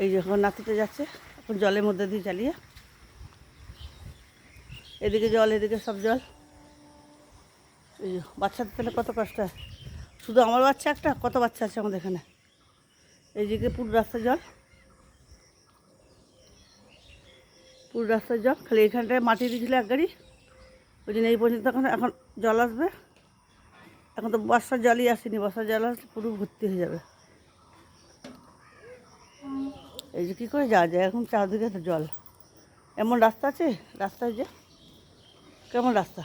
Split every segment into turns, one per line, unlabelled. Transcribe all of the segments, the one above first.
এই যখন নাতিতে যাচ্ছে এখন জলের মধ্যে দিয়ে চালিয়ে, এদিকে জল এদিকে সব জল। এই বাচ্চাদের তাহলে কত কষ্ট হয়। শুধু আমার বাচ্চা একটা, কত বাচ্চা আছে আমাদের এখানে। এইদিকে পুরো রাস্তা জল, পুরো রাস্তার জল। খালি এইখানটায় মাটি দিয়েছিল এক গাড়ি, ওই জন্য এই পর্যন্ত এখন জল আসবে। এখন তো বর্ষার জলই আসেনি, বর্ষার জল আসলে পুরো ভর্তি হয়ে যাবে। এই যে কী করে যাওয়া যায়, এখন চারদিকে তো জল। এমন রাস্তা আছে, রাস্তায় যে কেমন রাস্তা,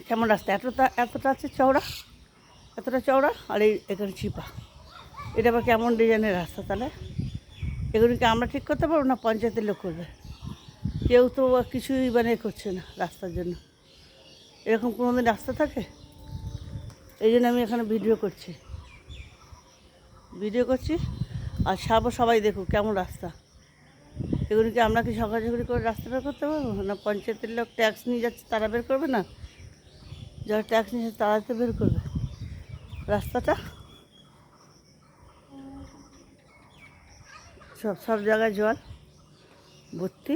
কেমন রাস্তা, এতটা আছে চওড়া, এতটা চওড়া, আর এই এখানে চিপা। এটা আবার কেমন ডিজাইনের রাস্তা তাহলে? এগুলিকে আমরা ঠিক করতে পারবো না, পঞ্চায়েতের লোক করবে। কেউ তো কিছুই করছে না রাস্তার জন্য। এরকম কোনো দিন রাস্তা থাকে? এই জন্য আমি এখানে ভিডিও করছি আর সবাই দেখুক কেমন রাস্তা। এগুলিকে আমরা কি ঝগড়াঝগড়ি করে রাস্তা বের করতে পারবো না? পঞ্চায়েতের লোক ট্যাক্স নিয়ে যাচ্ছে, তারা বের করবে না? যারা ট্যাক্স নিয়ে যাচ্ছে তারা তো বের করবে রাস্তাটা। সব জায়গায় জল ভর্তি।